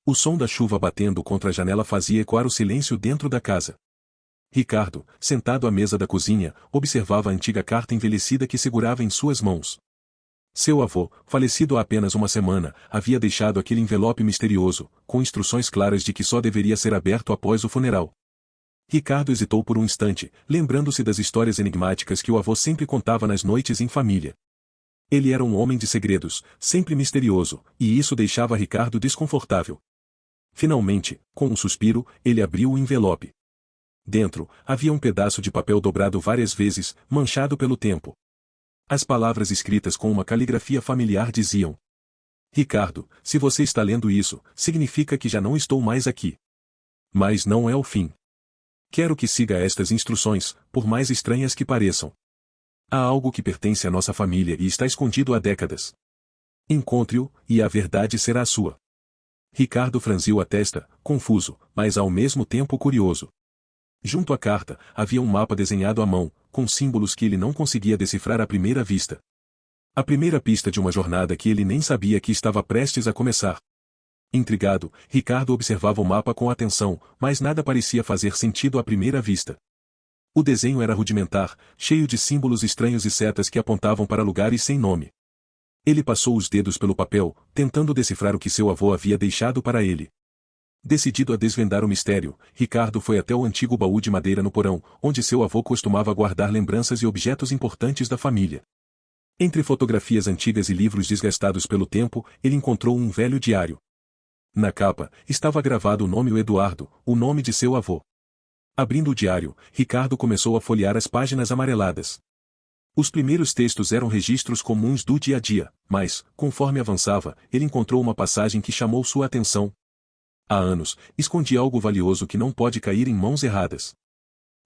O som da chuva batendo contra a janela fazia ecoar o silêncio dentro da casa. Ricardo, sentado à mesa da cozinha, observava a antiga carta envelhecida que segurava em suas mãos. Seu avô, falecido há apenas uma semana, havia deixado aquele envelope misterioso, com instruções claras de que só deveria ser aberto após o funeral. Ricardo hesitou por um instante, lembrando-se das histórias enigmáticas que o avô sempre contava nas noites em família. Ele era um homem de segredos, sempre misterioso, e isso deixava Ricardo desconfortável. Finalmente, com um suspiro, ele abriu o envelope. Dentro, havia um pedaço de papel dobrado várias vezes, manchado pelo tempo. As palavras escritas com uma caligrafia familiar diziam: Ricardo, se você está lendo isso, significa que já não estou mais aqui. Mas não é o fim. Quero que siga estas instruções, por mais estranhas que pareçam. Há algo que pertence à nossa família e está escondido há décadas. Encontre-o, e a verdade será sua. Ricardo franziu a testa, confuso, mas ao mesmo tempo curioso. Junto à carta, havia um mapa desenhado à mão, com símbolos que ele não conseguia decifrar à primeira vista. A primeira pista de uma jornada que ele nem sabia que estava prestes a começar. Intrigado, Ricardo observava o mapa com atenção, mas nada parecia fazer sentido à primeira vista. O desenho era rudimentar, cheio de símbolos estranhos e setas que apontavam para lugares sem nome. Ele passou os dedos pelo papel, tentando decifrar o que seu avô havia deixado para ele. Decidido a desvendar o mistério, Ricardo foi até o antigo baú de madeira no porão, onde seu avô costumava guardar lembranças e objetos importantes da família. Entre fotografias antigas e livros desgastados pelo tempo, ele encontrou um velho diário. Na capa, estava gravado o nome Eduardo, o nome de seu avô. Abrindo o diário, Ricardo começou a folhear as páginas amareladas. Os primeiros textos eram registros comuns do dia a dia, mas, conforme avançava, ele encontrou uma passagem que chamou sua atenção. Há anos, escondi algo valioso que não pode cair em mãos erradas.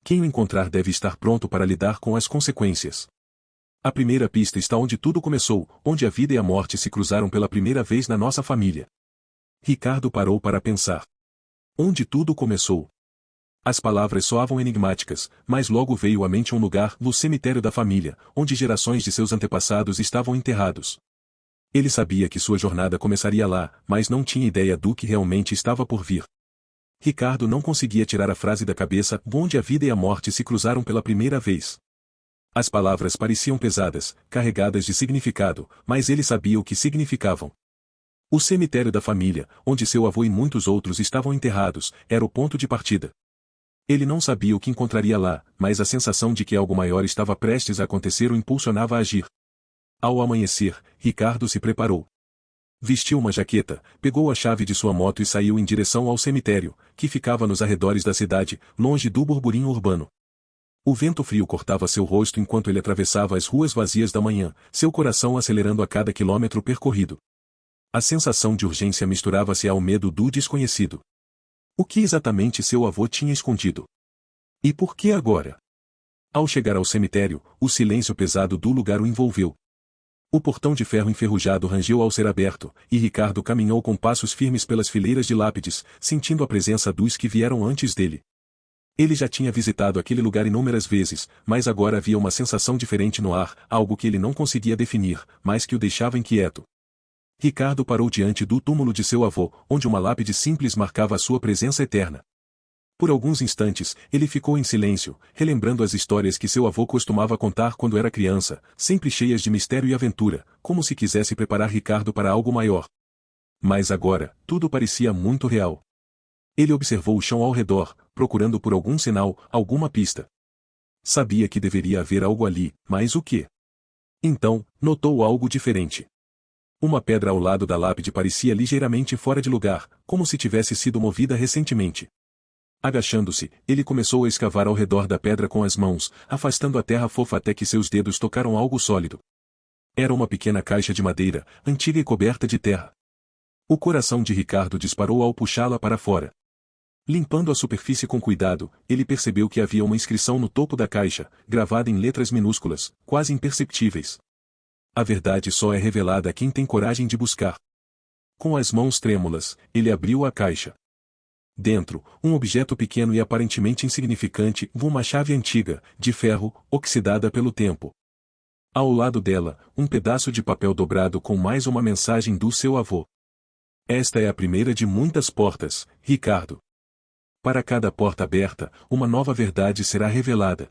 Quem o encontrar deve estar pronto para lidar com as consequências. A primeira pista está onde tudo começou, onde a vida e a morte se cruzaram pela primeira vez na nossa família. Ricardo parou para pensar. Onde tudo começou? As palavras soavam enigmáticas, mas logo veio à mente um lugar, o cemitério da família, onde gerações de seus antepassados estavam enterrados. Ele sabia que sua jornada começaria lá, mas não tinha ideia do que realmente estava por vir. Ricardo não conseguia tirar a frase da cabeça, onde a vida e a morte se cruzaram pela primeira vez. As palavras pareciam pesadas, carregadas de significado, mas ele sabia o que significavam. O cemitério da família, onde seu avô e muitos outros estavam enterrados, era o ponto de partida. Ele não sabia o que encontraria lá, mas a sensação de que algo maior estava prestes a acontecer o impulsionava a agir. Ao amanhecer, Ricardo se preparou. Vestiu uma jaqueta, pegou a chave de sua moto e saiu em direção ao cemitério, que ficava nos arredores da cidade, longe do burburinho urbano. O vento frio cortava seu rosto enquanto ele atravessava as ruas vazias da manhã, seu coração acelerando a cada quilômetro percorrido. A sensação de urgência misturava-se ao medo do desconhecido. O que exatamente seu avô tinha escondido? E por que agora? Ao chegar ao cemitério, o silêncio pesado do lugar o envolveu. O portão de ferro enferrujado rangeu ao ser aberto, e Ricardo caminhou com passos firmes pelas fileiras de lápides, sentindo a presença dos que vieram antes dele. Ele já tinha visitado aquele lugar inúmeras vezes, mas agora havia uma sensação diferente no ar, algo que ele não conseguia definir, mas que o deixava inquieto. Ricardo parou diante do túmulo de seu avô, onde uma lápide simples marcava a sua presença eterna. Por alguns instantes, ele ficou em silêncio, relembrando as histórias que seu avô costumava contar quando era criança, sempre cheias de mistério e aventura, como se quisesse preparar Ricardo para algo maior. Mas agora, tudo parecia muito real. Ele observou o chão ao redor, procurando por algum sinal, alguma pista. Sabia que deveria haver algo ali, mas o quê? Então, notou algo diferente. Uma pedra ao lado da lápide parecia ligeiramente fora de lugar, como se tivesse sido movida recentemente. Agachando-se, ele começou a escavar ao redor da pedra com as mãos, afastando a terra fofa até que seus dedos tocaram algo sólido. Era uma pequena caixa de madeira, antiga e coberta de terra. O coração de Ricardo disparou ao puxá-la para fora. Limpando a superfície com cuidado, ele percebeu que havia uma inscrição no topo da caixa, gravada em letras minúsculas, quase imperceptíveis. A verdade só é revelada a quem tem coragem de buscar. Com as mãos trêmulas, ele abriu a caixa. Dentro, um objeto pequeno e aparentemente insignificante, uma chave antiga, de ferro, oxidada pelo tempo. Ao lado dela, um pedaço de papel dobrado com mais uma mensagem do seu avô. Esta é a primeira de muitas portas, Ricardo. Para cada porta aberta, uma nova verdade será revelada.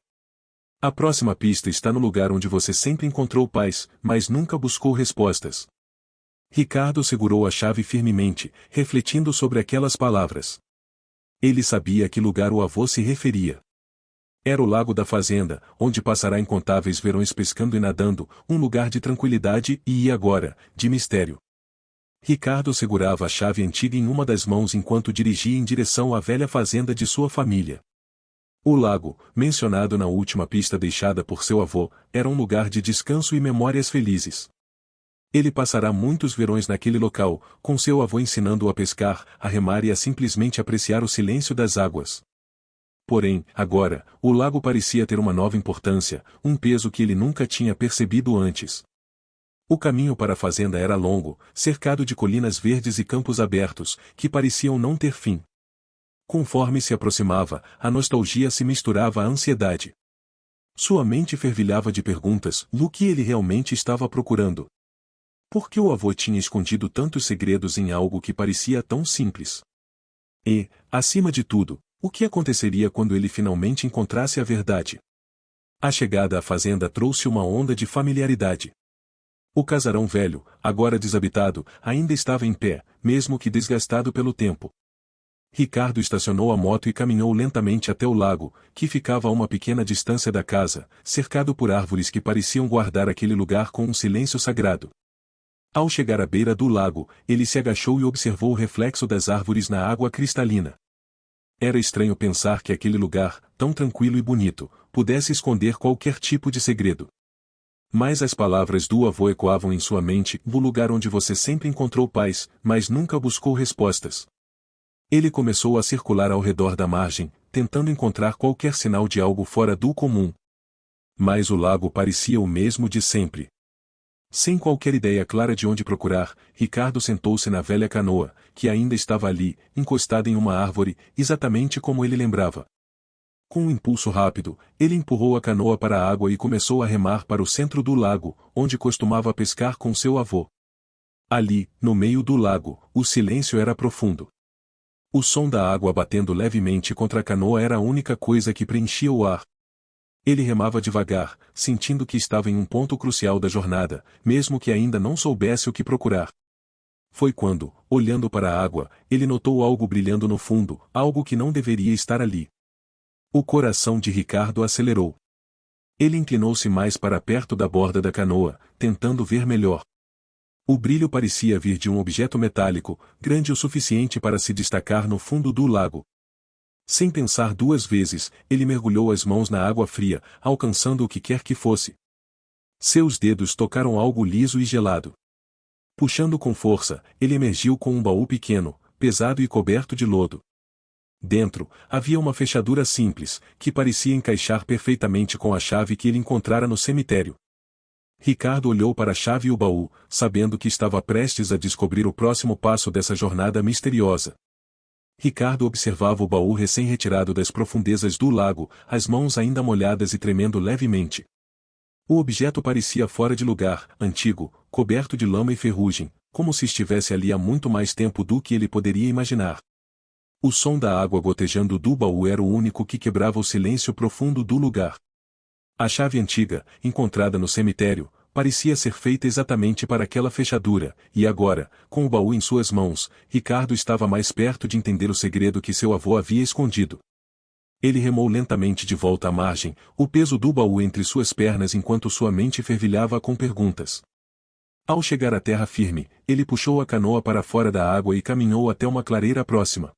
A próxima pista está no lugar onde você sempre encontrou paz, mas nunca buscou respostas. Ricardo segurou a chave firmemente, refletindo sobre aquelas palavras. Ele sabia a que lugar o avô se referia. Era o lago da fazenda, onde passará incontáveis verões pescando e nadando, um lugar de tranquilidade e agora, de mistério. Ricardo segurava a chave antiga em uma das mãos enquanto dirigia em direção à velha fazenda de sua família. O lago, mencionado na última pista deixada por seu avô, era um lugar de descanso e memórias felizes. Ele passará muitos verões naquele local, com seu avô ensinando-o a pescar, a remar e a simplesmente apreciar o silêncio das águas. Porém, agora, o lago parecia ter uma nova importância, um peso que ele nunca tinha percebido antes. O caminho para a fazenda era longo, cercado de colinas verdes e campos abertos, que pareciam não ter fim. Conforme se aproximava, a nostalgia se misturava à ansiedade. Sua mente fervilhava de perguntas do que ele realmente estava procurando. Por que o avô tinha escondido tantos segredos em algo que parecia tão simples? E, acima de tudo, o que aconteceria quando ele finalmente encontrasse a verdade? A chegada à fazenda trouxe uma onda de familiaridade. O casarão velho, agora desabitado, ainda estava em pé, mesmo que desgastado pelo tempo. Ricardo estacionou a moto e caminhou lentamente até o lago, que ficava a uma pequena distância da casa, cercado por árvores que pareciam guardar aquele lugar com um silêncio sagrado. Ao chegar à beira do lago, ele se agachou e observou o reflexo das árvores na água cristalina. Era estranho pensar que aquele lugar, tão tranquilo e bonito, pudesse esconder qualquer tipo de segredo. Mas as palavras do avô ecoavam em sua mente, o lugar onde você sempre encontrou paz, mas nunca buscou respostas. Ele começou a circular ao redor da margem, tentando encontrar qualquer sinal de algo fora do comum. Mas o lago parecia o mesmo de sempre. Sem qualquer ideia clara de onde procurar, Ricardo sentou-se na velha canoa, que ainda estava ali, encostada em uma árvore, exatamente como ele lembrava. Com um impulso rápido, ele empurrou a canoa para a água e começou a remar para o centro do lago, onde costumava pescar com seu avô. Ali, no meio do lago, o silêncio era profundo. O som da água batendo levemente contra a canoa era a única coisa que preenchia o ar. Ele remava devagar, sentindo que estava em um ponto crucial da jornada, mesmo que ainda não soubesse o que procurar. Foi quando, olhando para a água, ele notou algo brilhando no fundo, algo que não deveria estar ali. O coração de Ricardo acelerou. Ele inclinou-se mais para perto da borda da canoa, tentando ver melhor. O brilho parecia vir de um objeto metálico, grande o suficiente para se destacar no fundo do lago. Sem pensar duas vezes, ele mergulhou as mãos na água fria, alcançando o que quer que fosse. Seus dedos tocaram algo liso e gelado. Puxando com força, ele emergiu com um baú pequeno, pesado e coberto de lodo. Dentro, havia uma fechadura simples, que parecia encaixar perfeitamente com a chave que ele encontrara no cemitério. Ricardo olhou para a chave e o baú, sabendo que estava prestes a descobrir o próximo passo dessa jornada misteriosa. Ricardo observava o baú recém-retirado das profundezas do lago, as mãos ainda molhadas e tremendo levemente. O objeto parecia fora de lugar, antigo, coberto de lama e ferrugem, como se estivesse ali há muito mais tempo do que ele poderia imaginar. O som da água gotejando do baú era o único que quebrava o silêncio profundo do lugar. A chave antiga, encontrada no cemitério, parecia ser feita exatamente para aquela fechadura, e agora, com o baú em suas mãos, Ricardo estava mais perto de entender o segredo que seu avô havia escondido. Ele remou lentamente de volta à margem, o peso do baú entre suas pernas enquanto sua mente fervilhava com perguntas. Ao chegar à terra firme, ele puxou a canoa para fora da água e caminhou até uma clareira próxima.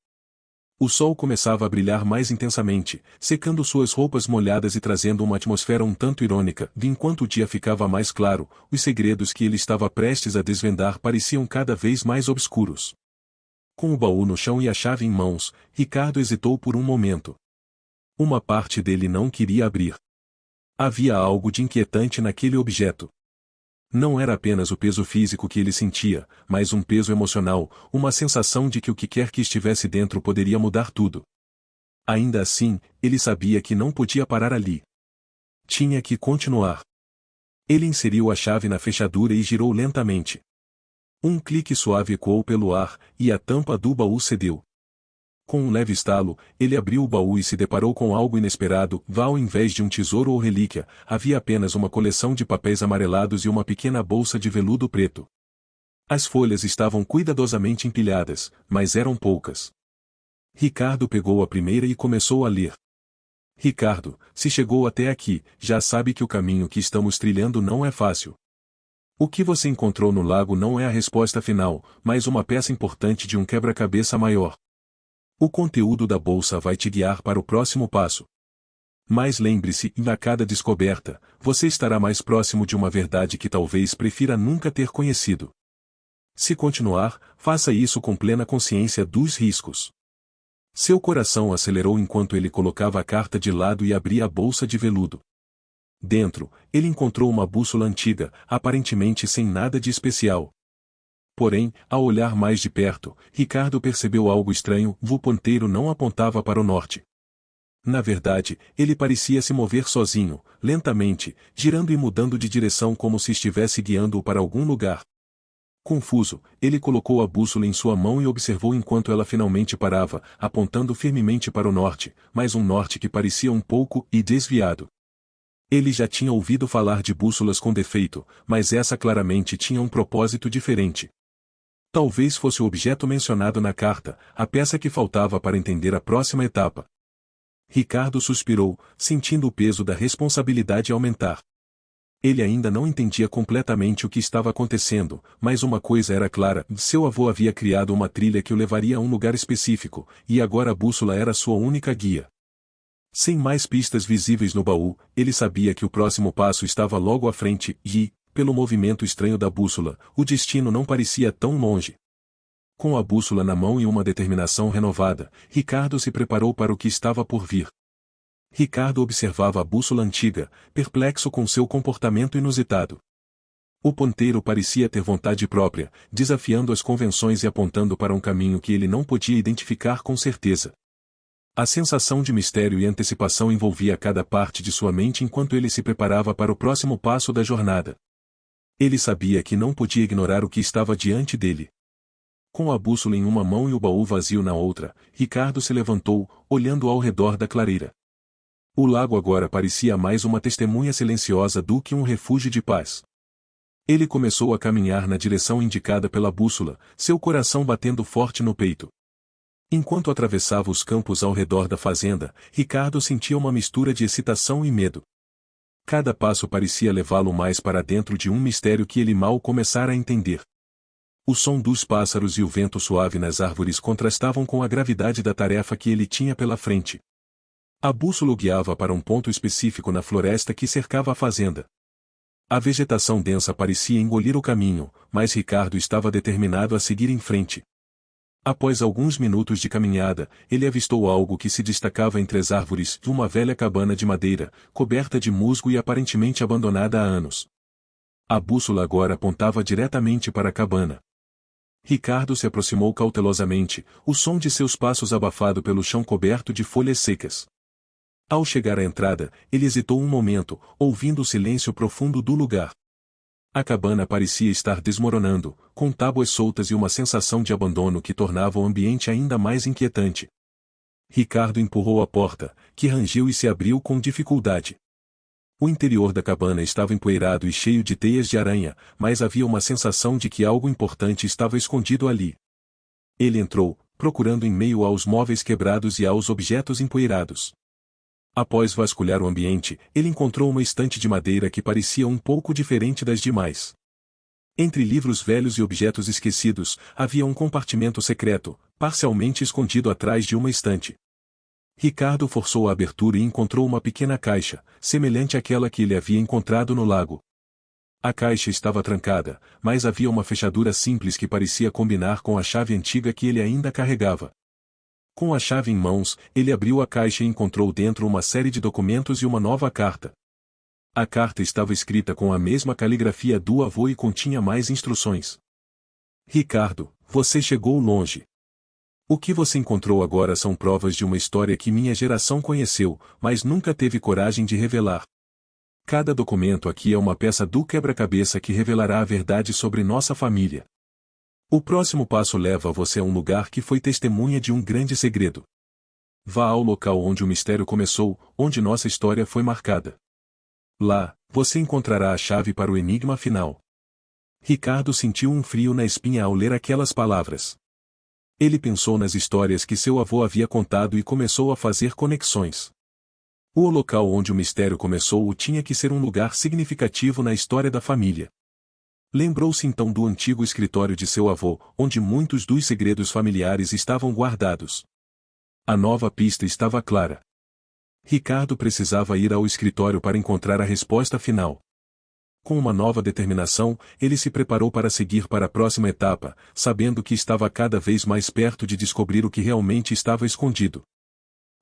O sol começava a brilhar mais intensamente, secando suas roupas molhadas e trazendo uma atmosfera um tanto irônica, e enquanto o dia ficava mais claro, os segredos que ele estava prestes a desvendar pareciam cada vez mais obscuros. Com o baú no chão e a chave em mãos, Ricardo hesitou por um momento. Uma parte dele não queria abrir. Havia algo de inquietante naquele objeto. Não era apenas o peso físico que ele sentia, mas um peso emocional, uma sensação de que o que quer que estivesse dentro poderia mudar tudo. Ainda assim, ele sabia que não podia parar ali. Tinha que continuar. Ele inseriu a chave na fechadura e girou lentamente. Um clique suave ecoou pelo ar, e a tampa do baú cedeu. Com um leve estalo, ele abriu o baú e se deparou com algo inesperado. Ao invés de um tesouro ou relíquia, havia apenas uma coleção de papéis amarelados e uma pequena bolsa de veludo preto. As folhas estavam cuidadosamente empilhadas, mas eram poucas. Ricardo pegou a primeira e começou a ler. Ricardo, se chegou até aqui, já sabe que o caminho que estamos trilhando não é fácil. O que você encontrou no lago não é a resposta final, mas uma peça importante de um quebra-cabeça maior. O conteúdo da bolsa vai te guiar para o próximo passo. Mas lembre-se, a cada descoberta, você estará mais próximo de uma verdade que talvez prefira nunca ter conhecido. Se continuar, faça isso com plena consciência dos riscos. Seu coração acelerou enquanto ele colocava a carta de lado e abria a bolsa de veludo. Dentro, ele encontrou uma bússola antiga, aparentemente sem nada de especial. Porém, ao olhar mais de perto, Ricardo percebeu algo estranho: o ponteiro não apontava para o norte. Na verdade, ele parecia se mover sozinho, lentamente, girando e mudando de direção como se estivesse guiando-o para algum lugar. Confuso, ele colocou a bússola em sua mão e observou enquanto ela finalmente parava, apontando firmemente para o norte, mas um norte que parecia um pouco desviado. Ele já tinha ouvido falar de bússolas com defeito, mas essa claramente tinha um propósito diferente. Talvez fosse o objeto mencionado na carta, a peça que faltava para entender a próxima etapa. Ricardo suspirou, sentindo o peso da responsabilidade aumentar. Ele ainda não entendia completamente o que estava acontecendo, mas uma coisa era clara: seu avô havia criado uma trilha que o levaria a um lugar específico, e agora a bússola era sua única guia. Sem mais pistas visíveis no baú, ele sabia que o próximo passo estava logo à frente, e, pelo movimento estranho da bússola, o destino não parecia tão longe. Com a bússola na mão e uma determinação renovada, Ricardo se preparou para o que estava por vir. Ricardo observava a bússola antiga, perplexo com seu comportamento inusitado. O ponteiro parecia ter vontade própria, desafiando as convenções e apontando para um caminho que ele não podia identificar com certeza. A sensação de mistério e antecipação envolvia cada parte de sua mente enquanto ele se preparava para o próximo passo da jornada. Ele sabia que não podia ignorar o que estava diante dele. Com a bússola em uma mão e o baú vazio na outra, Ricardo se levantou, olhando ao redor da clareira. O lago agora parecia mais uma testemunha silenciosa do que um refúgio de paz. Ele começou a caminhar na direção indicada pela bússola, seu coração batendo forte no peito. Enquanto atravessava os campos ao redor da fazenda, Ricardo sentia uma mistura de excitação e medo. Cada passo parecia levá-lo mais para dentro de um mistério que ele mal começara a entender. O som dos pássaros e o vento suave nas árvores contrastavam com a gravidade da tarefa que ele tinha pela frente. A bússola o guiava para um ponto específico na floresta que cercava a fazenda. A vegetação densa parecia engolir o caminho, mas Ricardo estava determinado a seguir em frente. Após alguns minutos de caminhada, ele avistou algo que se destacava entre as árvores: uma velha cabana de madeira, coberta de musgo e aparentemente abandonada há anos. A bússola agora apontava diretamente para a cabana. Ricardo se aproximou cautelosamente, o som de seus passos abafado pelo chão coberto de folhas secas. Ao chegar à entrada, ele hesitou um momento, ouvindo o silêncio profundo do lugar. A cabana parecia estar desmoronando, com tábuas soltas e uma sensação de abandono que tornava o ambiente ainda mais inquietante. Ricardo empurrou a porta, que rangiu e se abriu com dificuldade. O interior da cabana estava empoeirado e cheio de teias de aranha, mas havia uma sensação de que algo importante estava escondido ali. Ele entrou, procurando em meio aos móveis quebrados e aos objetos empoeirados. Após vasculhar o ambiente, ele encontrou uma estante de madeira que parecia um pouco diferente das demais. Entre livros velhos e objetos esquecidos, havia um compartimento secreto, parcialmente escondido atrás de uma estante. Ricardo forçou a abertura e encontrou uma pequena caixa, semelhante àquela que ele havia encontrado no lago. A caixa estava trancada, mas havia uma fechadura simples que parecia combinar com a chave antiga que ele ainda carregava. Com a chave em mãos, ele abriu a caixa e encontrou dentro uma série de documentos e uma nova carta. A carta estava escrita com a mesma caligrafia do avô e continha mais instruções. Ricardo, você chegou longe. O que você encontrou agora são provas de uma história que minha geração conheceu, mas nunca teve coragem de revelar. Cada documento aqui é uma peça do quebra-cabeça que revelará a verdade sobre nossa família. O próximo passo leva você a um lugar que foi testemunha de um grande segredo. Vá ao local onde o mistério começou, onde nossa história foi marcada. Lá, você encontrará a chave para o enigma final. Ricardo sentiu um frio na espinha ao ler aquelas palavras. Ele pensou nas histórias que seu avô havia contado e começou a fazer conexões. O local onde o mistério começou tinha que ser um lugar significativo na história da família. Lembrou-se então do antigo escritório de seu avô, onde muitos dos segredos familiares estavam guardados. A nova pista estava clara. Ricardo precisava ir ao escritório para encontrar a resposta final. Com uma nova determinação, ele se preparou para seguir para a próxima etapa, sabendo que estava cada vez mais perto de descobrir o que realmente estava escondido.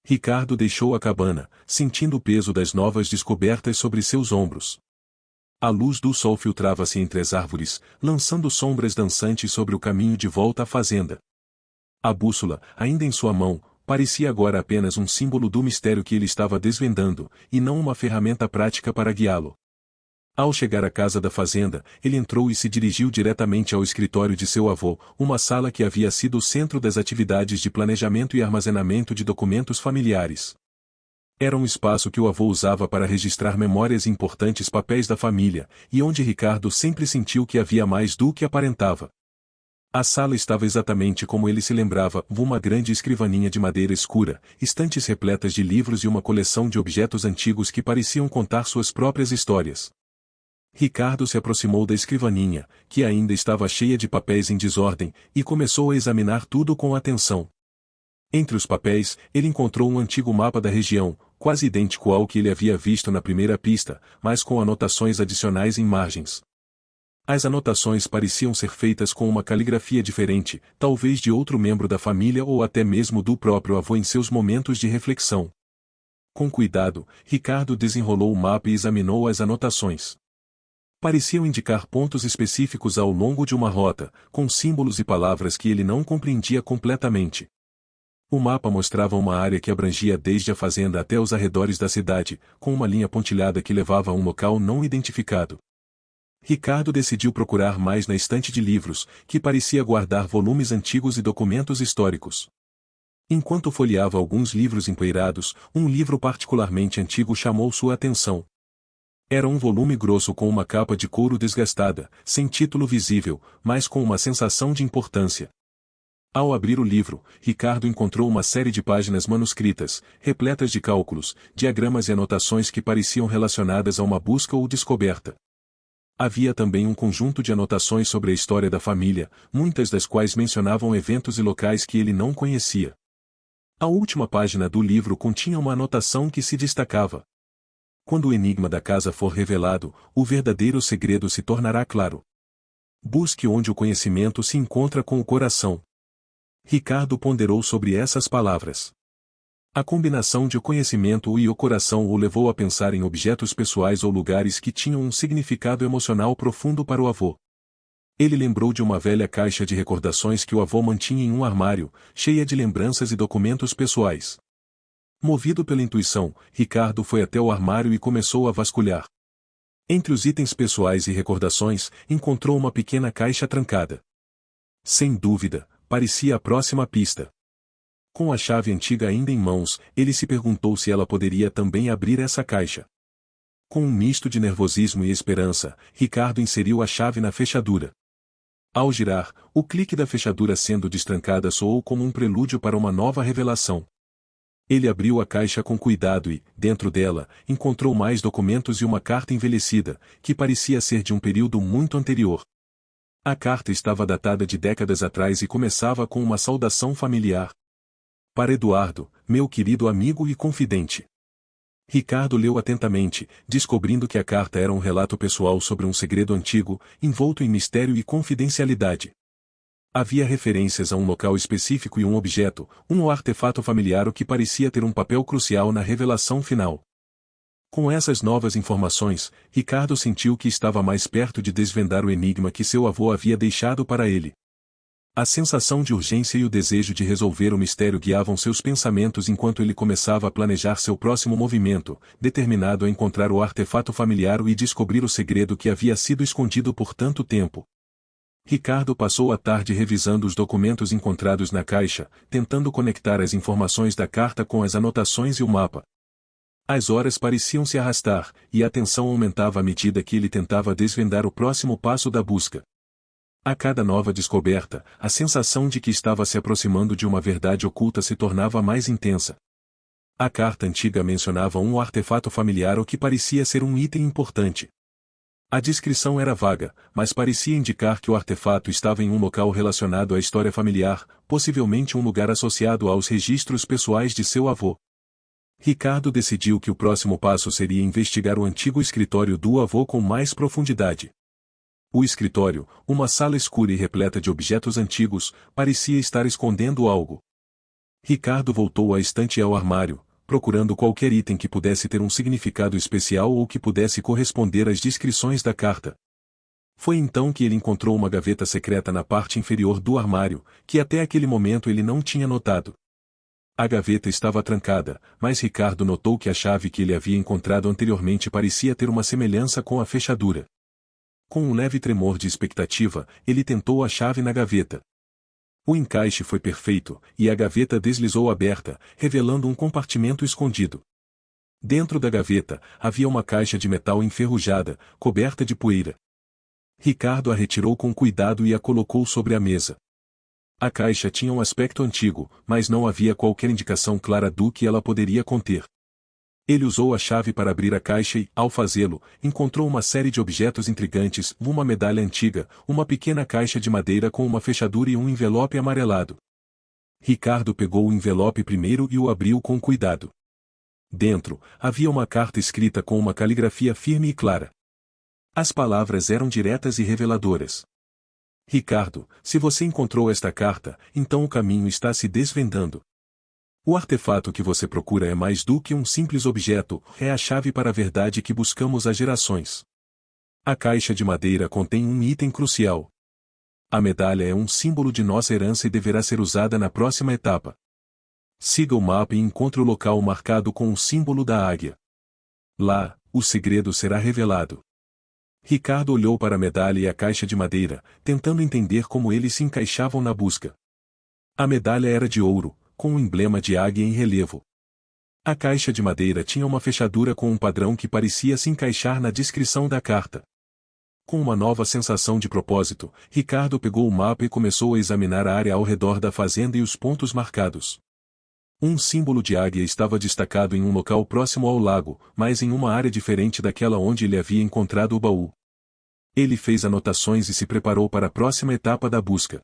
Ricardo deixou a cabana, sentindo o peso das novas descobertas sobre seus ombros. A luz do sol filtrava-se entre as árvores, lançando sombras dançantes sobre o caminho de volta à fazenda. A bússola, ainda em sua mão, parecia agora apenas um símbolo do mistério que ele estava desvendando, e não uma ferramenta prática para guiá-lo. Ao chegar à casa da fazenda, ele entrou e se dirigiu diretamente ao escritório de seu avô, uma sala que havia sido o centro das atividades de planejamento e armazenamento de documentos familiares. Era um espaço que o avô usava para registrar memórias e importantes papéis da família, e onde Ricardo sempre sentiu que havia mais do que aparentava. A sala estava exatamente como ele se lembrava, uma grande escrivaninha de madeira escura, estantes repletas de livros e uma coleção de objetos antigos que pareciam contar suas próprias histórias. Ricardo se aproximou da escrivaninha, que ainda estava cheia de papéis em desordem, e começou a examinar tudo com atenção. Entre os papéis, ele encontrou um antigo mapa da região, quase idêntico ao que ele havia visto na primeira pista, mas com anotações adicionais em margens. As anotações pareciam ser feitas com uma caligrafia diferente, talvez de outro membro da família ou até mesmo do próprio avô em seus momentos de reflexão. Com cuidado, Ricardo desenrolou o mapa e examinou as anotações. Pareciam indicar pontos específicos ao longo de uma rota, com símbolos e palavras que ele não compreendia completamente. O mapa mostrava uma área que abrangia desde a fazenda até os arredores da cidade, com uma linha pontilhada que levava a um local não identificado. Ricardo decidiu procurar mais na estante de livros, que parecia guardar volumes antigos e documentos históricos. Enquanto folheava alguns livros empoeirados, um livro particularmente antigo chamou sua atenção. Era um volume grosso com uma capa de couro desgastada, sem título visível, mas com uma sensação de importância. Ao abrir o livro, Ricardo encontrou uma série de páginas manuscritas, repletas de cálculos, diagramas e anotações que pareciam relacionadas a uma busca ou descoberta. Havia também um conjunto de anotações sobre a história da família, muitas das quais mencionavam eventos e locais que ele não conhecia. A última página do livro continha uma anotação que se destacava. Quando o enigma da casa for revelado, o verdadeiro segredo se tornará claro. Busque onde o conhecimento se encontra com o coração. Ricardo ponderou sobre essas palavras. A combinação de o conhecimento e o coração o levou a pensar em objetos pessoais ou lugares que tinham um significado emocional profundo para o avô. Ele lembrou de uma velha caixa de recordações que o avô mantinha em um armário, cheia de lembranças e documentos pessoais. Movido pela intuição, Ricardo foi até o armário e começou a vasculhar. Entre os itens pessoais e recordações, encontrou uma pequena caixa trancada. Sem dúvida, parecia a próxima pista. Com a chave antiga ainda em mãos, ele se perguntou se ela poderia também abrir essa caixa. Com um misto de nervosismo e esperança, Ricardo inseriu a chave na fechadura. Ao girar, o clique da fechadura sendo destrancada soou como um prelúdio para uma nova revelação. Ele abriu a caixa com cuidado e, dentro dela, encontrou mais documentos e uma carta envelhecida, que parecia ser de um período muito anterior. A carta estava datada de décadas atrás e começava com uma saudação familiar. Para Eduardo, meu querido amigo e confidente. Ricardo leu atentamente, descobrindo que a carta era um relato pessoal sobre um segredo antigo, envolto em mistério e confidencialidade. Havia referências a um local específico e um objeto, um artefato familiar que parecia ter um papel crucial na revelação final. Com essas novas informações, Ricardo sentiu que estava mais perto de desvendar o enigma que seu avô havia deixado para ele. A sensação de urgência e o desejo de resolver o mistério guiavam seus pensamentos enquanto ele começava a planejar seu próximo movimento, determinado a encontrar o artefato familiar e descobrir o segredo que havia sido escondido por tanto tempo. Ricardo passou a tarde revisando os documentos encontrados na caixa, tentando conectar as informações da carta com as anotações e o mapa. As horas pareciam se arrastar, e a tensão aumentava à medida que ele tentava desvendar o próximo passo da busca. A cada nova descoberta, a sensação de que estava se aproximando de uma verdade oculta se tornava mais intensa. A carta antiga mencionava um artefato familiar o que parecia ser um item importante. A descrição era vaga, mas parecia indicar que o artefato estava em um local relacionado à história familiar, possivelmente um lugar associado aos registros pessoais de seu avô. Ricardo decidiu que o próximo passo seria investigar o antigo escritório do avô com mais profundidade. O escritório, uma sala escura e repleta de objetos antigos, parecia estar escondendo algo. Ricardo voltou à estante e ao armário, procurando qualquer item que pudesse ter um significado especial ou que pudesse corresponder às descrições da carta. Foi então que ele encontrou uma gaveta secreta na parte inferior do armário, que até aquele momento ele não tinha notado. A gaveta estava trancada, mas Ricardo notou que a chave que ele havia encontrado anteriormente parecia ter uma semelhança com a fechadura. Com um leve tremor de expectativa, ele tentou a chave na gaveta. O encaixe foi perfeito, e a gaveta deslizou aberta, revelando um compartimento escondido. Dentro da gaveta, havia uma caixa de metal enferrujada, coberta de poeira. Ricardo a retirou com cuidado e a colocou sobre a mesa. A caixa tinha um aspecto antigo, mas não havia qualquer indicação clara do que ela poderia conter. Ele usou a chave para abrir a caixa e, ao fazê-lo, encontrou uma série de objetos intrigantes, uma medalha antiga, uma pequena caixa de madeira com uma fechadura e um envelope amarelado. Ricardo pegou o envelope primeiro e o abriu com cuidado. Dentro, havia uma carta escrita com uma caligrafia firme e clara. As palavras eram diretas e reveladoras. Ricardo, se você encontrou esta carta, então o caminho está se desvendando. O artefato que você procura é mais do que um simples objeto, é a chave para a verdade que buscamos há gerações. A caixa de madeira contém um item crucial. A medalha é um símbolo de nossa herança e deverá ser usada na próxima etapa. Siga o mapa e encontre o local marcado com o símbolo da águia. Lá, o segredo será revelado. Ricardo olhou para a medalha e a caixa de madeira, tentando entender como eles se encaixavam na busca. A medalha era de ouro, com um emblema de águia em relevo. A caixa de madeira tinha uma fechadura com um padrão que parecia se encaixar na descrição da carta. Com uma nova sensação de propósito, Ricardo pegou o mapa e começou a examinar a área ao redor da fazenda e os pontos marcados. Um símbolo de águia estava destacado em um local próximo ao lago, mas em uma área diferente daquela onde ele havia encontrado o baú. Ele fez anotações e se preparou para a próxima etapa da busca.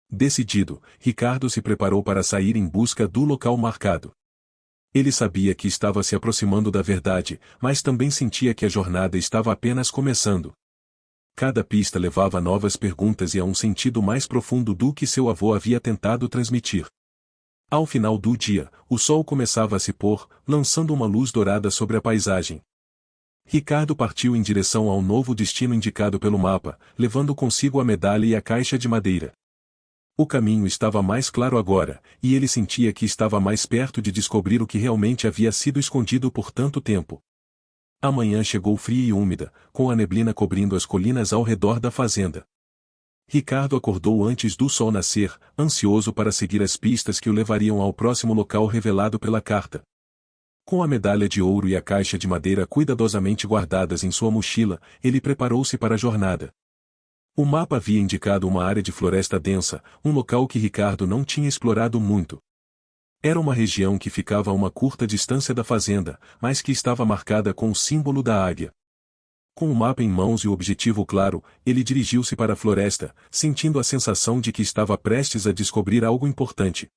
Decidido, Ricardo se preparou para sair em busca do local marcado. Ele sabia que estava se aproximando da verdade, mas também sentia que a jornada estava apenas começando. Cada pista levava a novas perguntas e a um sentido mais profundo do que seu avô havia tentado transmitir. Ao final do dia, o sol começava a se pôr, lançando uma luz dourada sobre a paisagem. Ricardo partiu em direção ao novo destino indicado pelo mapa, levando consigo a medalha e a caixa de madeira. O caminho estava mais claro agora, e ele sentia que estava mais perto de descobrir o que realmente havia sido escondido por tanto tempo. A manhã chegou fria e úmida, com a neblina cobrindo as colinas ao redor da fazenda. Ricardo acordou antes do sol nascer, ansioso para seguir as pistas que o levariam ao próximo local revelado pela carta. Com a medalha de ouro e a caixa de madeira cuidadosamente guardadas em sua mochila, ele preparou-se para a jornada. O mapa havia indicado uma área de floresta densa, um local que Ricardo não tinha explorado muito. Era uma região que ficava a uma curta distância da fazenda, mas que estava marcada com o símbolo da águia. Com o mapa em mãos e o objetivo claro, ele dirigiu-se para a floresta, sentindo a sensação de que estava prestes a descobrir algo importante.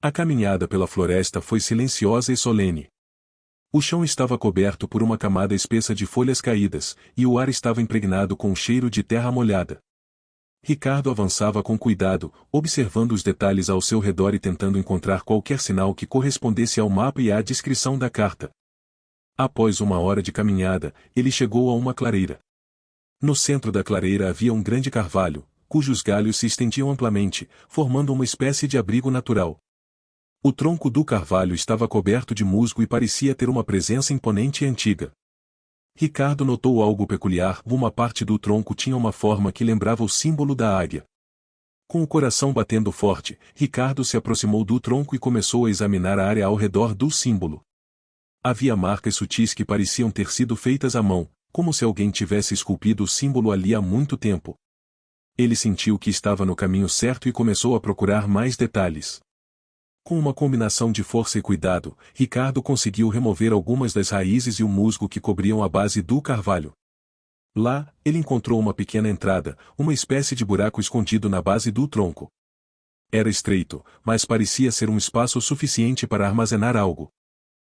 A caminhada pela floresta foi silenciosa e solene. O chão estava coberto por uma camada espessa de folhas caídas, e o ar estava impregnado com o cheiro de terra molhada. Ricardo avançava com cuidado, observando os detalhes ao seu redor e tentando encontrar qualquer sinal que correspondesse ao mapa e à descrição da carta. Após uma hora de caminhada, ele chegou a uma clareira. No centro da clareira havia um grande carvalho, cujos galhos se estendiam amplamente, formando uma espécie de abrigo natural. O tronco do carvalho estava coberto de musgo e parecia ter uma presença imponente e antiga. Ricardo notou algo peculiar: uma parte do tronco tinha uma forma que lembrava o símbolo da águia. Com o coração batendo forte, Ricardo se aproximou do tronco e começou a examinar a área ao redor do símbolo. Havia marcas sutis que pareciam ter sido feitas à mão, como se alguém tivesse esculpido o símbolo ali há muito tempo. Ele sentiu que estava no caminho certo e começou a procurar mais detalhes. Com uma combinação de força e cuidado, Ricardo conseguiu remover algumas das raízes e o musgo que cobriam a base do carvalho. Lá, ele encontrou uma pequena entrada, uma espécie de buraco escondido na base do tronco. Era estreito, mas parecia ser um espaço suficiente para armazenar algo.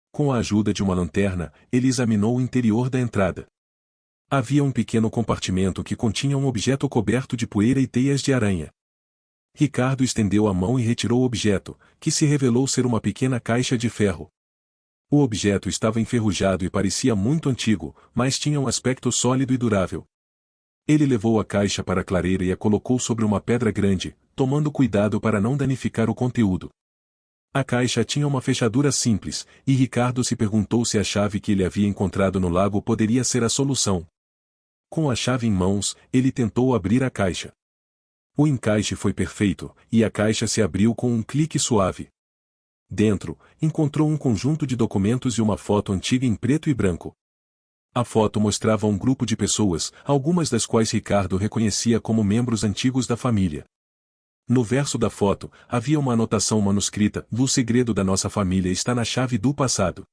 Com a ajuda de uma lanterna, ele examinou o interior da entrada. Havia um pequeno compartimento que continha um objeto coberto de poeira e teias de aranha. Ricardo estendeu a mão e retirou o objeto, que se revelou ser uma pequena caixa de ferro. O objeto estava enferrujado e parecia muito antigo, mas tinha um aspecto sólido e durável. Ele levou a caixa para a clareira e a colocou sobre uma pedra grande, tomando cuidado para não danificar o conteúdo. A caixa tinha uma fechadura simples, e Ricardo se perguntou se a chave que ele havia encontrado no lago poderia ser a solução. Com a chave em mãos, ele tentou abrir a caixa. O encaixe foi perfeito, e a caixa se abriu com um clique suave. Dentro, encontrou um conjunto de documentos e uma foto antiga em preto e branco. A foto mostrava um grupo de pessoas, algumas das quais Ricardo reconhecia como membros antigos da família. No verso da foto, havia uma anotação manuscrita: "O segredo da nossa família está na chave do passado."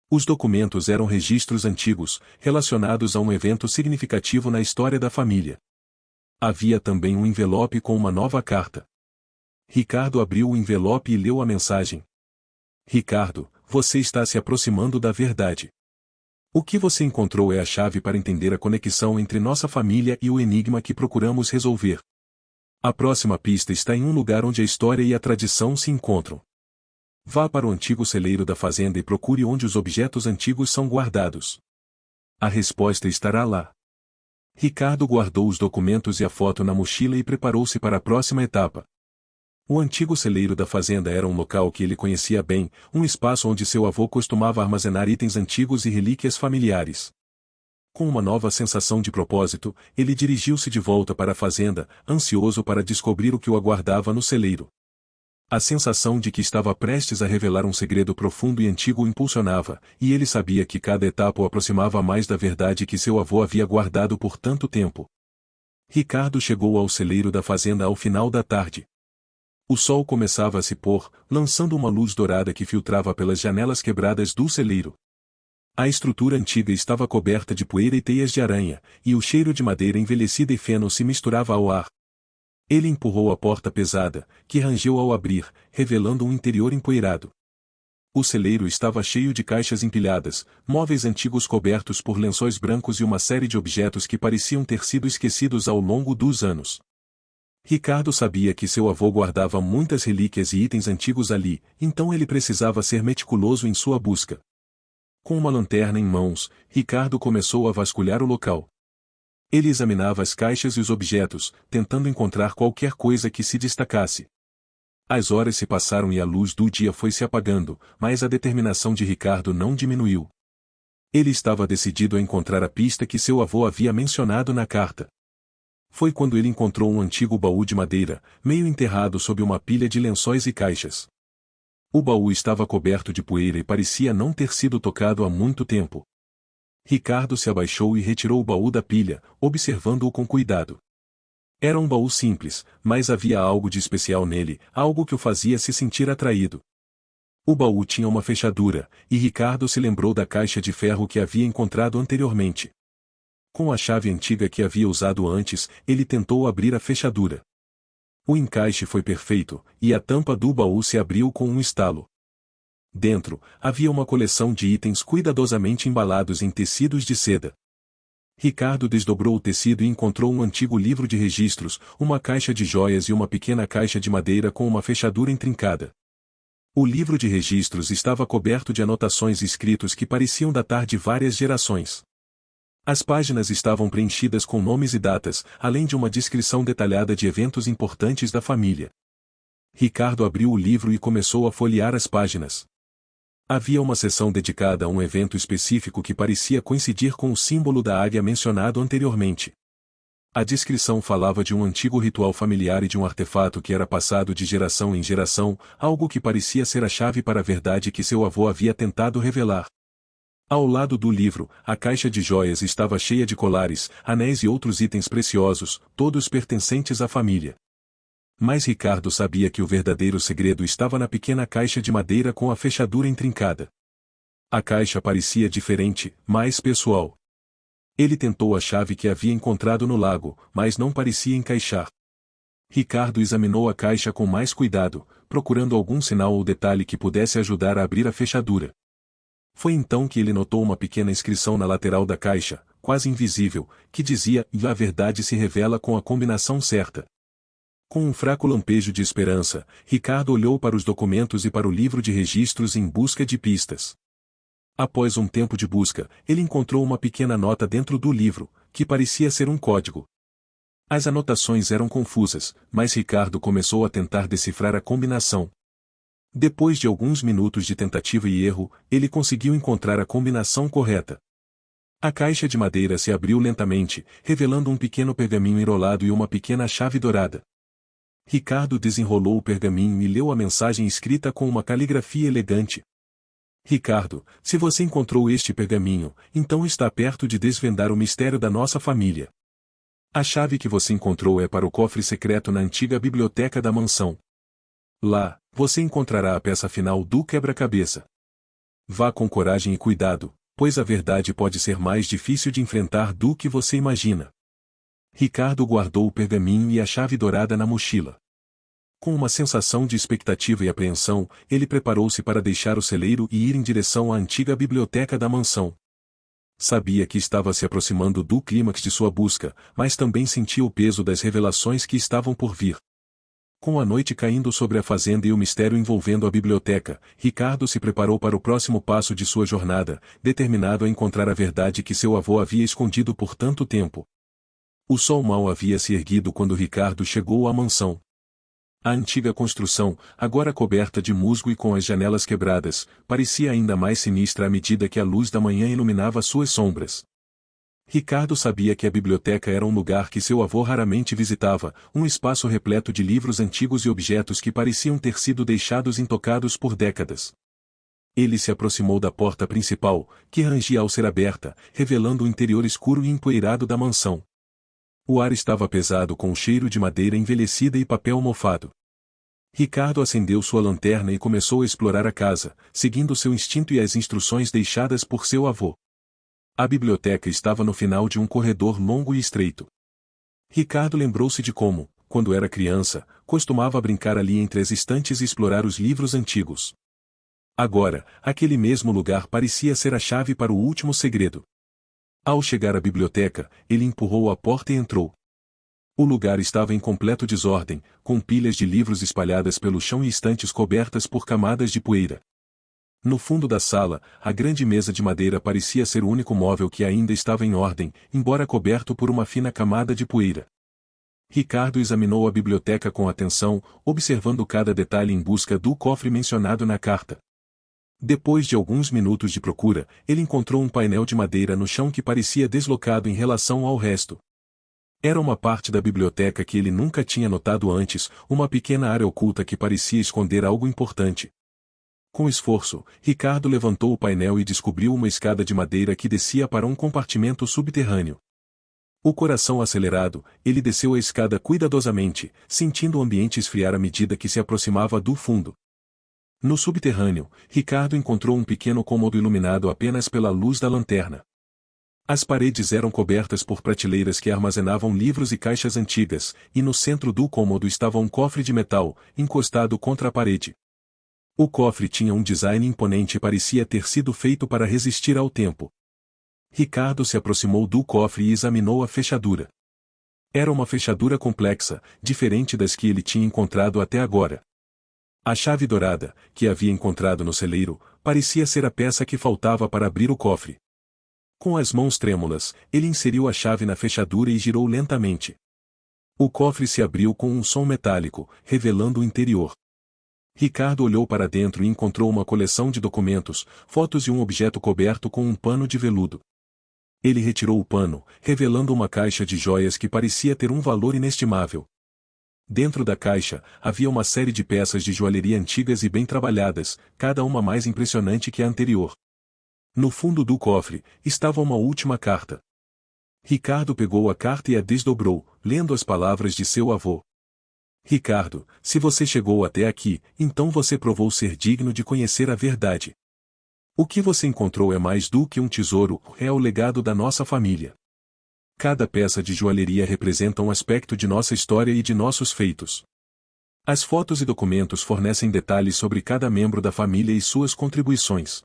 Os documentos eram registros antigos, relacionados a um evento significativo na história da família. Havia também um envelope com uma nova carta. Ricardo abriu o envelope e leu a mensagem. "Ricardo, você está se aproximando da verdade. O que você encontrou é a chave para entender a conexão entre nossa família e o enigma que procuramos resolver. A próxima pista está em um lugar onde a história e a tradição se encontram. Vá para o antigo celeiro da fazenda e procure onde os objetos antigos são guardados. A resposta estará lá." Ricardo guardou os documentos e a foto na mochila e preparou-se para a próxima etapa. O antigo celeiro da fazenda era um local que ele conhecia bem, um espaço onde seu avô costumava armazenar itens antigos e relíquias familiares. Com uma nova sensação de propósito, ele dirigiu-se de volta para a fazenda, ansioso para descobrir o que o aguardava no celeiro. A sensação de que estava prestes a revelar um segredo profundo e antigo o impulsionava, e ele sabia que cada etapa o aproximava mais da verdade que seu avô havia guardado por tanto tempo. Ricardo chegou ao celeiro da fazenda ao final da tarde. O sol começava a se pôr, lançando uma luz dourada que filtrava pelas janelas quebradas do celeiro. A estrutura antiga estava coberta de poeira e teias de aranha, e o cheiro de madeira envelhecida e feno se misturava ao ar. Ele empurrou a porta pesada, que rangeu ao abrir, revelando um interior empoeirado. O celeiro estava cheio de caixas empilhadas, móveis antigos cobertos por lençóis brancos e uma série de objetos que pareciam ter sido esquecidos ao longo dos anos. Ricardo sabia que seu avô guardava muitas relíquias e itens antigos ali, então ele precisava ser meticuloso em sua busca. Com uma lanterna em mãos, Ricardo começou a vasculhar o local. Ele examinava as caixas e os objetos, tentando encontrar qualquer coisa que se destacasse. As horas se passaram e a luz do dia foi se apagando, mas a determinação de Ricardo não diminuiu. Ele estava decidido a encontrar a pista que seu avô havia mencionado na carta. Foi quando ele encontrou um antigo baú de madeira, meio enterrado sob uma pilha de lençóis e caixas. O baú estava coberto de poeira e parecia não ter sido tocado há muito tempo. Ricardo se abaixou e retirou o baú da pilha, observando-o com cuidado. Era um baú simples, mas havia algo de especial nele, algo que o fazia se sentir atraído. O baú tinha uma fechadura, e Ricardo se lembrou da caixa de ferro que havia encontrado anteriormente. Com a chave antiga que havia usado antes, ele tentou abrir a fechadura. O encaixe foi perfeito, e a tampa do baú se abriu com um estalo. Dentro, havia uma coleção de itens cuidadosamente embalados em tecidos de seda. Ricardo desdobrou o tecido e encontrou um antigo livro de registros, uma caixa de joias e uma pequena caixa de madeira com uma fechadura intrincada. O livro de registros estava coberto de anotações e escritos que pareciam datar de várias gerações. As páginas estavam preenchidas com nomes e datas, além de uma descrição detalhada de eventos importantes da família. Ricardo abriu o livro e começou a folhear as páginas. Havia uma seção dedicada a um evento específico que parecia coincidir com o símbolo da águia mencionado anteriormente. A descrição falava de um antigo ritual familiar e de um artefato que era passado de geração em geração, algo que parecia ser a chave para a verdade que seu avô havia tentado revelar. Ao lado do livro, a caixa de joias estava cheia de colares, anéis e outros itens preciosos, todos pertencentes à família. Mas Ricardo sabia que o verdadeiro segredo estava na pequena caixa de madeira com a fechadura intrincada. A caixa parecia diferente, mais pessoal. Ele tentou a chave que havia encontrado no lago, mas não parecia encaixar. Ricardo examinou a caixa com mais cuidado, procurando algum sinal ou detalhe que pudesse ajudar a abrir a fechadura. Foi então que ele notou uma pequena inscrição na lateral da caixa, quase invisível, que dizia: "A verdade se revela com a combinação certa." Com um fraco lampejo de esperança, Ricardo olhou para os documentos e para o livro de registros em busca de pistas. Após um tempo de busca, ele encontrou uma pequena nota dentro do livro, que parecia ser um código. As anotações eram confusas, mas Ricardo começou a tentar decifrar a combinação. Depois de alguns minutos de tentativa e erro, ele conseguiu encontrar a combinação correta. A caixa de madeira se abriu lentamente, revelando um pequeno pergaminho enrolado e uma pequena chave dourada. Ricardo desenrolou o pergaminho e leu a mensagem escrita com uma caligrafia elegante. Ricardo, se você encontrou este pergaminho, então está perto de desvendar o mistério da nossa família. A chave que você encontrou é para o cofre secreto na antiga biblioteca da mansão. Lá, você encontrará a peça final do quebra-cabeça. Vá com coragem e cuidado, pois a verdade pode ser mais difícil de enfrentar do que você imagina. Ricardo guardou o pergaminho e a chave dourada na mochila. Com uma sensação de expectativa e apreensão, ele preparou-se para deixar o celeiro e ir em direção à antiga biblioteca da mansão. Sabia que estava se aproximando do clímax de sua busca, mas também sentia o peso das revelações que estavam por vir. Com a noite caindo sobre a fazenda e o mistério envolvendo a biblioteca, Ricardo se preparou para o próximo passo de sua jornada, determinado a encontrar a verdade que seu avô havia escondido por tanto tempo. O sol mal havia se erguido quando Ricardo chegou à mansão. A antiga construção, agora coberta de musgo e com as janelas quebradas, parecia ainda mais sinistra à medida que a luz da manhã iluminava suas sombras. Ricardo sabia que a biblioteca era um lugar que seu avô raramente visitava, um espaço repleto de livros antigos e objetos que pareciam ter sido deixados intocados por décadas. Ele se aproximou da porta principal, que rangia ao ser aberta, revelando o interior escuro e empoeirado da mansão. O ar estava pesado com o cheiro de madeira envelhecida e papel mofado. Ricardo acendeu sua lanterna e começou a explorar a casa, seguindo seu instinto e as instruções deixadas por seu avô. A biblioteca estava no final de um corredor longo e estreito. Ricardo lembrou-se de como, quando era criança, costumava brincar ali entre as estantes e explorar os livros antigos. Agora, aquele mesmo lugar parecia ser a chave para o último segredo. Ao chegar à biblioteca, ele empurrou a porta e entrou. O lugar estava em completo desordem, com pilhas de livros espalhadas pelo chão e estantes cobertas por camadas de poeira. No fundo da sala, a grande mesa de madeira parecia ser o único móvel que ainda estava em ordem, embora coberto por uma fina camada de poeira. Ricardo examinou a biblioteca com atenção, observando cada detalhe em busca do cofre mencionado na carta. Depois de alguns minutos de procura, ele encontrou um painel de madeira no chão que parecia deslocado em relação ao resto. Era uma parte da biblioteca que ele nunca tinha notado antes, uma pequena área oculta que parecia esconder algo importante. Com esforço, Ricardo levantou o painel e descobriu uma escada de madeira que descia para um compartimento subterrâneo. O coração acelerado, ele desceu a escada cuidadosamente, sentindo o ambiente esfriar à medida que se aproximava do fundo. No subterrâneo, Ricardo encontrou um pequeno cômodo iluminado apenas pela luz da lanterna. As paredes eram cobertas por prateleiras que armazenavam livros e caixas antigas, e no centro do cômodo estava um cofre de metal, encostado contra a parede. O cofre tinha um design imponente e parecia ter sido feito para resistir ao tempo. Ricardo se aproximou do cofre e examinou a fechadura. Era uma fechadura complexa, diferente das que ele tinha encontrado até agora. A chave dourada, que havia encontrado no celeiro, parecia ser a peça que faltava para abrir o cofre. Com as mãos trêmulas, ele inseriu a chave na fechadura e girou lentamente. O cofre se abriu com um som metálico, revelando o interior. Ricardo olhou para dentro e encontrou uma coleção de documentos, fotos e um objeto coberto com um pano de veludo. Ele retirou o pano, revelando uma caixa de joias que parecia ter um valor inestimável. Dentro da caixa, havia uma série de peças de joalheria antigas e bem trabalhadas, cada uma mais impressionante que a anterior. No fundo do cofre, estava uma última carta. Ricardo pegou a carta e a desdobrou, lendo as palavras de seu avô. Ricardo, se você chegou até aqui, então você provou ser digno de conhecer a verdade. O que você encontrou é mais do que um tesouro, é o legado da nossa família. Cada peça de joalheria representa um aspecto de nossa história e de nossos feitos. As fotos e documentos fornecem detalhes sobre cada membro da família e suas contribuições.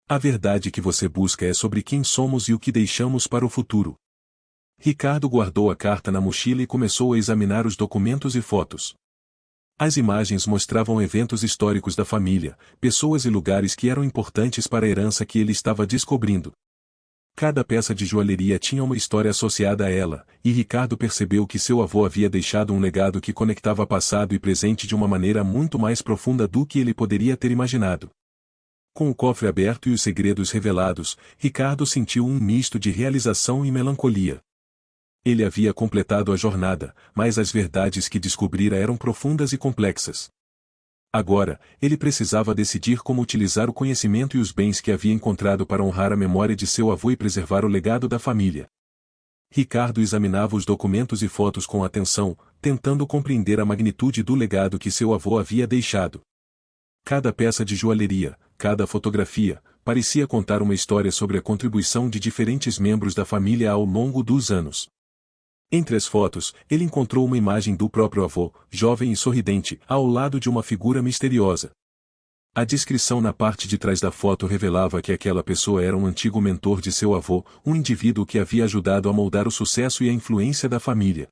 A verdade que você busca é sobre quem somos e o que deixamos para o futuro. Ricardo guardou a carta na mochila e começou a examinar os documentos e fotos. As imagens mostravam eventos históricos da família, pessoas e lugares que eram importantes para a herança que ele estava descobrindo. Cada peça de joalheria tinha uma história associada a ela, e Ricardo percebeu que seu avô havia deixado um legado que conectava passado e presente de uma maneira muito mais profunda do que ele poderia ter imaginado. Com o cofre aberto e os segredos revelados, Ricardo sentiu um misto de realização e melancolia. Ele havia completado a jornada, mas as verdades que descobrira eram profundas e complexas. Agora, ele precisava decidir como utilizar o conhecimento e os bens que havia encontrado para honrar a memória de seu avô e preservar o legado da família. Ricardo examinava os documentos e fotos com atenção, tentando compreender a magnitude do legado que seu avô havia deixado. Cada peça de joalheria, cada fotografia, parecia contar uma história sobre a contribuição de diferentes membros da família ao longo dos anos. Entre as fotos, ele encontrou uma imagem do próprio avô, jovem e sorridente, ao lado de uma figura misteriosa. A descrição na parte de trás da foto revelava que aquela pessoa era um antigo mentor de seu avô, um indivíduo que havia ajudado a moldar o sucesso e a influência da família.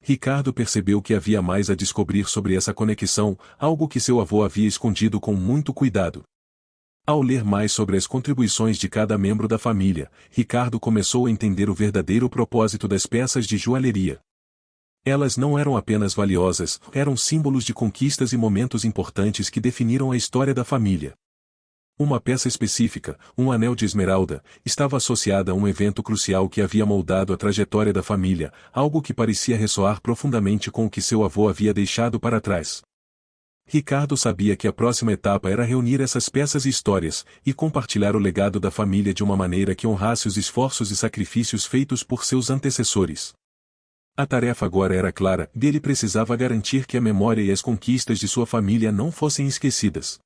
Ricardo percebeu que havia mais a descobrir sobre essa conexão, algo que seu avô havia escondido com muito cuidado. Ao ler mais sobre as contribuições de cada membro da família, Ricardo começou a entender o verdadeiro propósito das peças de joalheria. Elas não eram apenas valiosas, eram símbolos de conquistas e momentos importantes que definiram a história da família. Uma peça específica, um anel de esmeralda, estava associada a um evento crucial que havia moldado a trajetória da família, algo que parecia ressoar profundamente com o que seu avô havia deixado para trás. Ricardo sabia que a próxima etapa era reunir essas peças e histórias, e compartilhar o legado da família de uma maneira que honrasse os esforços e sacrifícios feitos por seus antecessores. A tarefa agora era clara, e ele precisava garantir que a memória e as conquistas de sua família não fossem esquecidas.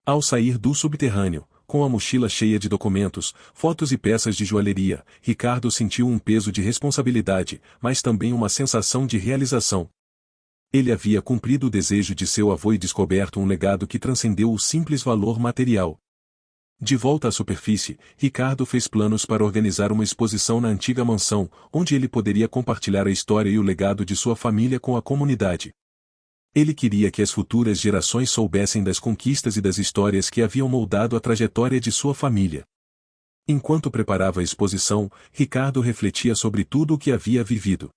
Ao sair do subterrâneo, com a mochila cheia de documentos, fotos e peças de joalheria, Ricardo sentiu um peso de responsabilidade, mas também uma sensação de realização. Ele havia cumprido o desejo de seu avô e descoberto um legado que transcendeu o simples valor material. De volta à superfície, Ricardo fez planos para organizar uma exposição na antiga mansão, onde ele poderia compartilhar a história e o legado de sua família com a comunidade. Ele queria que as futuras gerações soubessem das conquistas e das histórias que haviam moldado a trajetória de sua família. Enquanto preparava a exposição, Ricardo refletia sobre tudo o que havia vivido.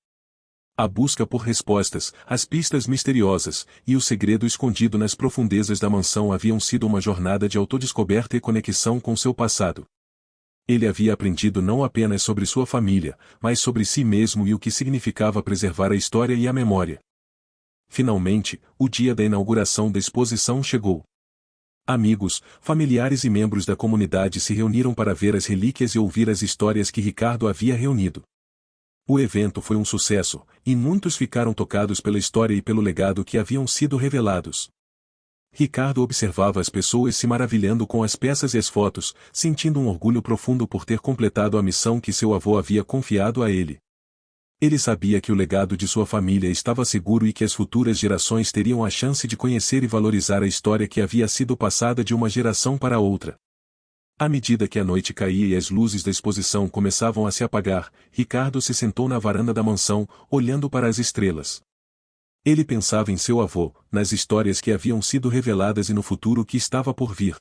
A busca por respostas, as pistas misteriosas, e o segredo escondido nas profundezas da mansão haviam sido uma jornada de autodescoberta e conexão com seu passado. Ele havia aprendido não apenas sobre sua família, mas sobre si mesmo e o que significava preservar a história e a memória. Finalmente, o dia da inauguração da exposição chegou. Amigos, familiares e membros da comunidade se reuniram para ver as relíquias e ouvir as histórias que Ricardo havia reunido. O evento foi um sucesso, e muitos ficaram tocados pela história e pelo legado que haviam sido revelados. Ricardo observava as pessoas se maravilhando com as peças e as fotos, sentindo um orgulho profundo por ter completado a missão que seu avô havia confiado a ele. Ele sabia que o legado de sua família estava seguro e que as futuras gerações teriam a chance de conhecer e valorizar a história que havia sido passada de uma geração para outra. À medida que a noite caía e as luzes da exposição começavam a se apagar, Ricardo se sentou na varanda da mansão, olhando para as estrelas. Ele pensava em seu avô, nas histórias que haviam sido reveladas e no futuro que estava por vir.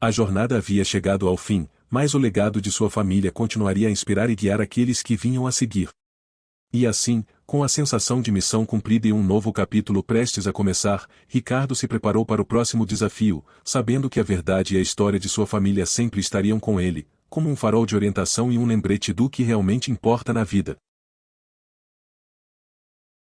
A jornada havia chegado ao fim, mas o legado de sua família continuaria a inspirar e guiar aqueles que vinham a seguir. E assim, Com a sensação de missão cumprida e um novo capítulo prestes a começar, Ricardo se preparou para o próximo desafio, sabendo que a verdade e a história de sua família sempre estariam com ele, como um farol de orientação e um lembrete do que realmente importa na vida.